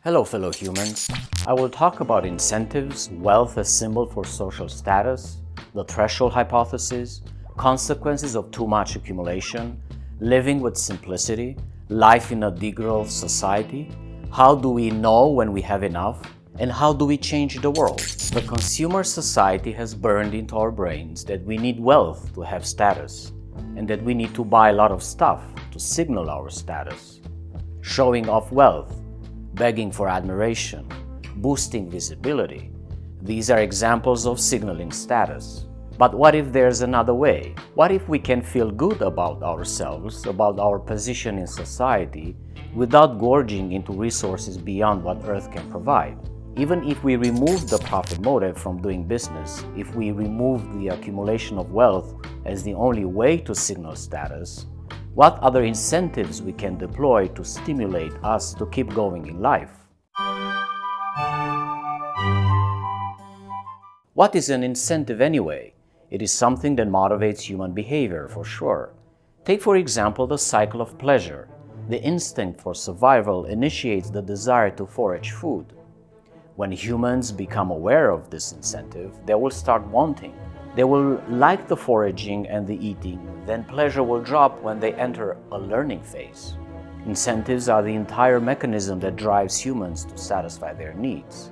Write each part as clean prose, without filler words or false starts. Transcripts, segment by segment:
Hello, fellow humans. I will talk about incentives, wealth as symbol for social status, the threshold hypothesis, consequences of too much accumulation, living with simplicity, life in a degrowth society, how do we know when we have enough, and how do we change the world? The consumer society has burned into our brains that we need wealth to have status, and that we need to buy a lot of stuff to signal our status. Showing off wealth, begging for admiration, boosting visibility. These are examples of signaling status. But what if there's another way? What if we can feel good about ourselves, about our position in society, without gorging into resources beyond what Earth can provide? Even if we remove the profit motive from doing business, if we remove the accumulation of wealth as the only way to signal status, what other incentives we can deploy to stimulate us to keep going in life? What is an incentive anyway? It is something that motivates human behavior, for sure. Take, for example, the cycle of pleasure. The instinct for survival initiates the desire to forage food. When humans become aware of this incentive, they will start wanting. They will like the foraging and the eating, then pleasure will drop when they enter a learning phase. Incentives are the entire mechanism that drives humans to satisfy their needs.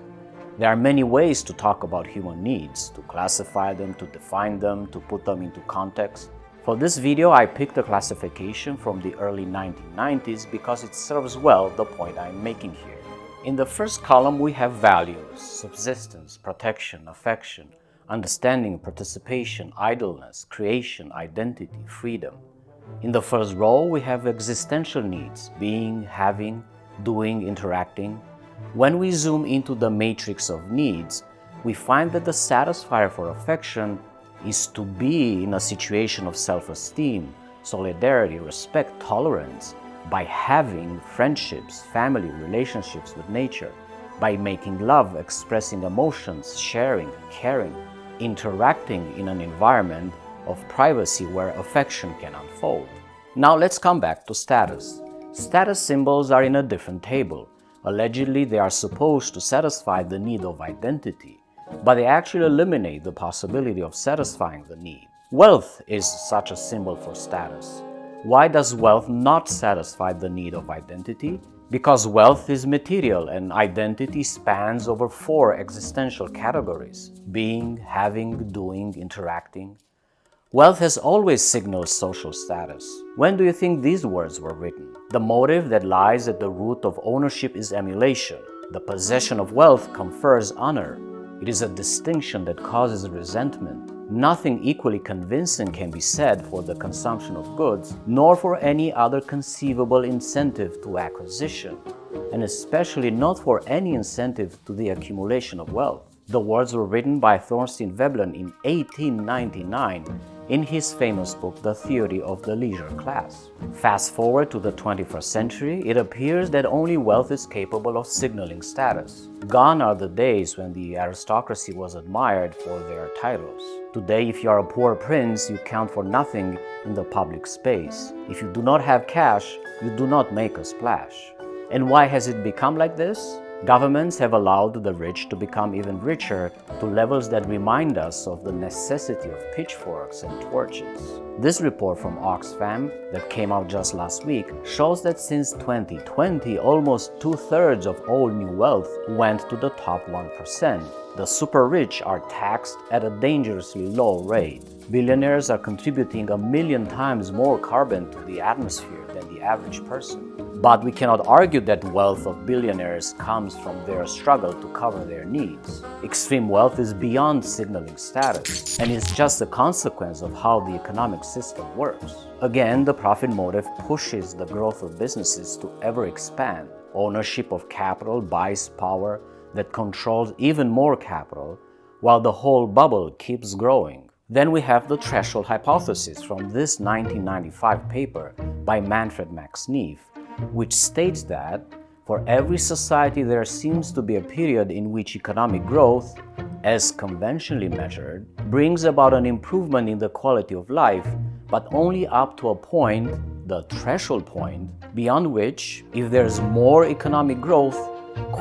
There are many ways to talk about human needs, to classify them, to define them, to put them into context. For this video, I picked a classification from the early 1990s because it serves well the point I'm making here. In the first column, we have values, subsistence, protection, affection, understanding, participation, idleness, creation, identity, freedom. In the first row, we have existential needs, being, having, doing, interacting. When we zoom into the matrix of needs, we find that the satisfier for affection is to be in a situation of self-esteem, solidarity, respect, tolerance, by having friendships, family, relationships with nature, by making love, expressing emotions, sharing, caring, interacting in an environment of privacy where affection can unfold. Now let's come back to status. Status symbols are in a different table. Allegedly, they are supposed to satisfy the need of identity, but they actually eliminate the possibility of satisfying the need. Wealth is such a symbol for status. Why does wealth not satisfy the need of identity? Because wealth is material and identity spans over 4 existential categories: being, having, doing, interacting. Wealth has always signaled social status. When do you think these words were written? The motive that lies at the root of ownership is emulation. The possession of wealth confers honor. It is a distinction that causes resentment. Nothing equally convincing can be said for the consumption of goods, nor for any other conceivable incentive to acquisition, and especially not for any incentive to the accumulation of wealth. The words were written by Thorstein Veblen in 1899 in his famous book, The Theory of the Leisure Class. Fast forward to the 21st century, it appears that only wealth is capable of signaling status. Gone are the days when the aristocracy was admired for their titles. Today, if you are a poor prince, you count for nothing in the public space. If you do not have cash, you do not make a splash. And why has it become like this? Governments have allowed the rich to become even richer to levels that remind us of the necessity of pitchforks and torches. This report from Oxfam that came out just last week shows that since 2020, almost 2/3 of all new wealth went to the top 1%. The super rich are taxed at a dangerously low rate. Billionaires are contributing 1 million times more carbon to the atmosphere than the average person. But we cannot argue that wealth of billionaires comes from their struggle to cover their needs. Extreme wealth is beyond signaling status, and is just a consequence of how the economic system works. Again, the profit motive pushes the growth of businesses to ever expand. Ownership of capital buys power that controls even more capital, while the whole bubble keeps growing. Then we have the threshold hypothesis from this 1995 paper by Manfred Max Neef, which states that for every society there seems to be a period in which economic growth, as conventionally measured, brings about an improvement in the quality of life, but only up to a point, the threshold point, beyond which, if there's more economic growth,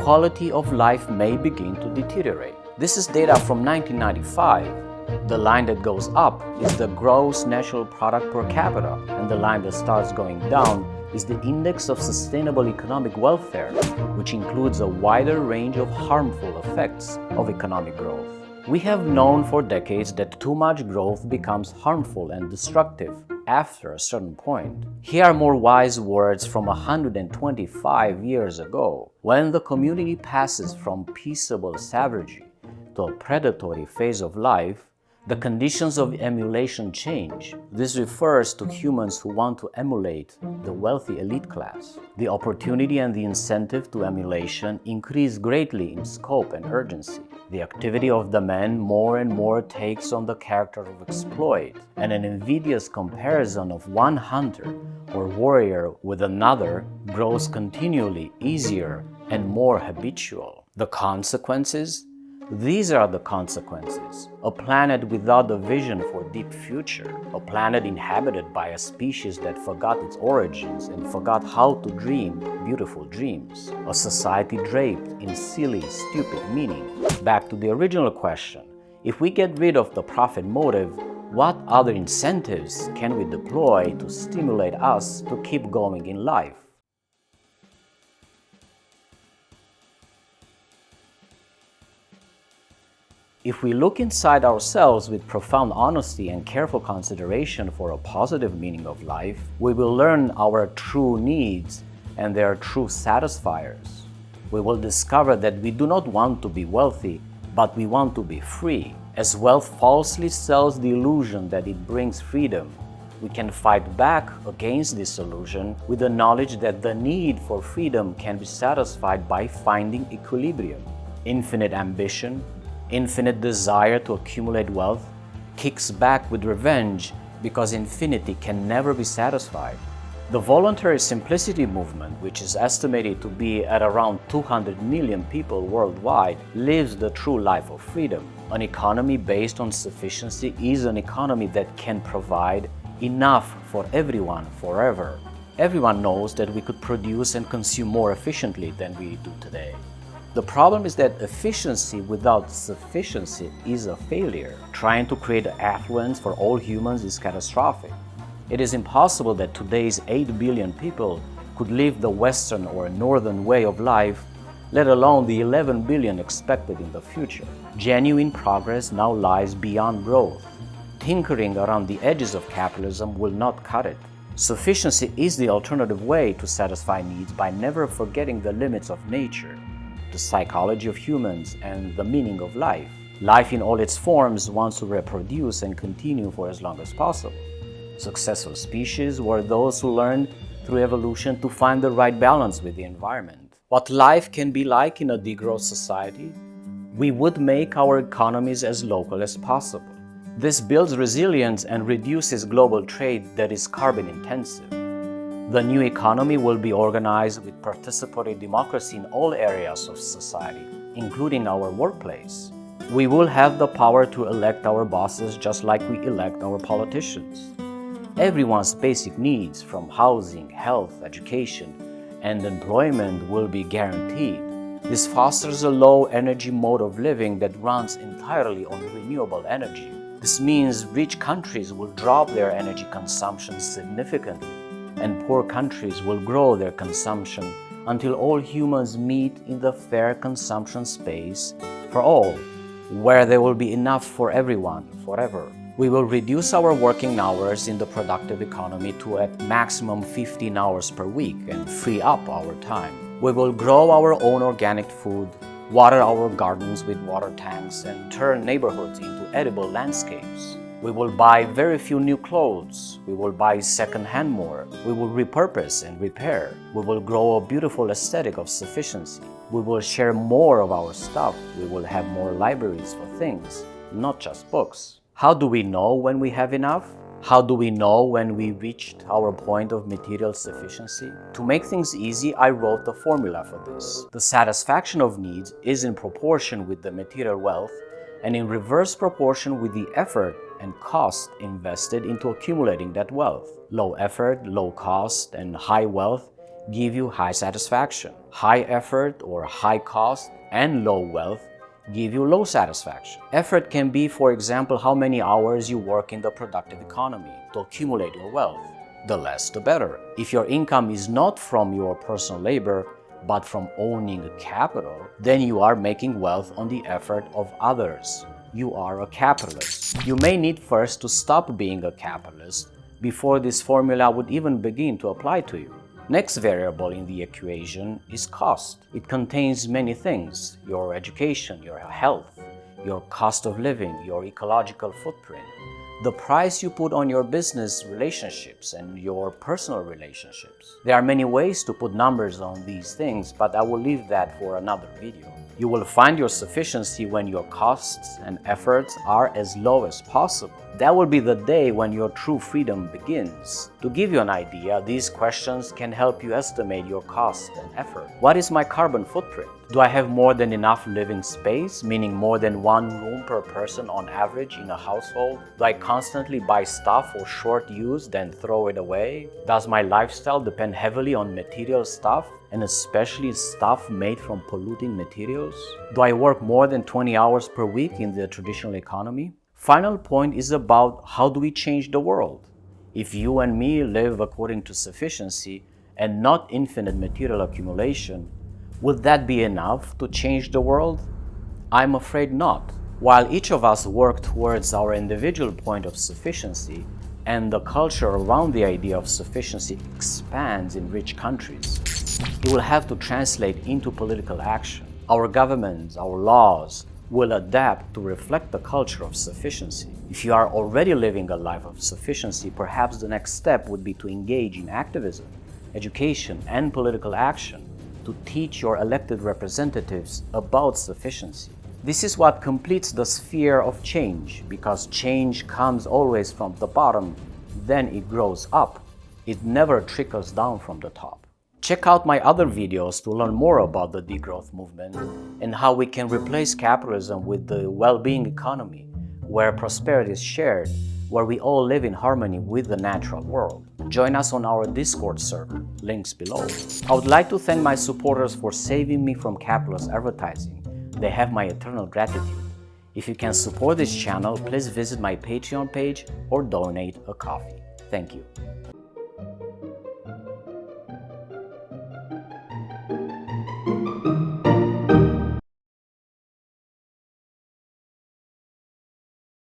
quality of life may begin to deteriorate. This is data from 1995. The line that goes up is the gross national product per capita, and the line that starts going down is the index of sustainable economic welfare, which includes a wider range of harmful effects of economic growth. We have known for decades that too much growth becomes harmful and destructive after a certain point. Here are more wise words from 125 years ago. When the community passes from peaceable savagery to a predatory phase of life, the conditions of emulation change. This refers to humans who want to emulate the wealthy elite class. The opportunity and the incentive to emulation increase greatly in scope and urgency. The activity of the man more and more takes on the character of exploit, and an invidious comparison of one hunter or warrior with another grows continually easier and more habitual. The consequences? These are the consequences. A planet without a vision for deep future. A planet inhabited by a species that forgot its origins and forgot how to dream beautiful dreams. A society draped in silly, stupid meaning. Back to the original question. If we get rid of the profit motive, what other incentives can we deploy to stimulate us to keep going in life? If we look inside ourselves with profound honesty and careful consideration for a positive meaning of life, we will learn our true needs and their true satisfiers. We will discover that we do not want to be wealthy, but we want to be free. As wealth falsely sells the illusion that it brings freedom, we can fight back against this illusion with the knowledge that the need for freedom can be satisfied by finding equilibrium. Infinite ambition, infinite desire to accumulate wealth kicks back with revenge because infinity can never be satisfied. The voluntary simplicity movement, which is estimated to be at around 200 million people worldwide, lives the true life of freedom. An economy based on sufficiency is an economy that can provide enough for everyone forever. Everyone knows that we could produce and consume more efficiently than we do today. The problem is that efficiency without sufficiency is a failure. Trying to create affluence for all humans is catastrophic. It is impossible that today's 8 billion people could live the Western or Northern way of life, let alone the 11 billion expected in the future. Genuine progress now lies beyond growth. Tinkering around the edges of capitalism will not cut it. Sufficiency is the alternative way to satisfy needs by never forgetting the limits of nature, the psychology of humans, and the meaning of life. Life in all its forms wants to reproduce and continue for as long as possible. Successful species were those who learned through evolution to find the right balance with the environment. What life can be like in a degrowth society? We would make our economies as local as possible. This builds resilience and reduces global trade that is carbon intensive. The new economy will be organized with participatory democracy in all areas of society, including our workplace. We will have the power to elect our bosses just like we elect our politicians. Everyone's basic needs, from housing, health, education, and employment, will be guaranteed. This fosters a low-energy mode of living that runs entirely on renewable energy. This means rich countries will drop their energy consumption significantly, and poor countries will grow their consumption until all humans meet in the fair consumption space for all, where there will be enough for everyone forever. We will reduce our working hours in the productive economy to at maximum 15 hours per week and free up our time. We will grow our own organic food, water our gardens with water tanks, and turn neighborhoods into edible landscapes. We will buy very few new clothes. We will buy second-hand more. We will repurpose and repair. We will grow a beautiful aesthetic of sufficiency. We will share more of our stuff. We will have more libraries for things, not just books. How do we know when we have enough? How do we know when we reached our point of material sufficiency? To make things easy, I wrote the formula for this. The satisfaction of needs is in proportion with the material wealth and in reverse proportion with the effort and cost invested into accumulating that wealth. Low effort, low cost, and high wealth give you high satisfaction. High effort or high cost and low wealth give you low satisfaction. Effort can be, for example, how many hours you work in the productive economy to accumulate your wealth. The less, the better. If your income is not from your personal labor, but from owning a capital, then you are making wealth on the effort of others. You are a capitalist. You may need first to stop being a capitalist before this formula would even begin to apply to you. Next variable in the equation is cost. It contains many things: your education, your health, your cost of living, your ecological footprint, the price you put on your business relationships and your personal relationships. There are many ways to put numbers on these things, but I will leave that for another video. You will find your sufficiency when your costs and efforts are as low as possible. That will be the day when your true freedom begins. To give you an idea, these questions can help you estimate your cost and effort. What is my carbon footprint? Do I have more than enough living space, meaning more than one room per person on average in a household? Do I constantly buy stuff for short use, then throw it away? Does my lifestyle depend heavily on material stuff, and especially stuff made from polluting materials? Do I work more than 20 hours per week in the traditional economy? Final point is about how do we change the world? If you and me live according to sufficiency and not infinite material accumulation, would that be enough to change the world? I'm afraid not. While each of us work towards our individual point of sufficiency, and the culture around the idea of sufficiency expands in rich countries, it will have to translate into political action. Our governments, our laws, will adapt to reflect the culture of sufficiency. If you are already living a life of sufficiency, perhaps the next step would be to engage in activism, education, and political action to teach your elected representatives about sufficiency. This is what completes the sphere of change, because change comes always from the bottom, then it grows up. It never trickles down from the top. Check out my other videos to learn more about the degrowth movement and how we can replace capitalism with the well-being economy, where prosperity is shared, where we all live in harmony with the natural world. Join us on our Discord server, links below. I would like to thank my supporters for saving me from capitalist advertising. They have my eternal gratitude. If you can support this channel, please visit my Patreon page or donate a coffee. Thank you.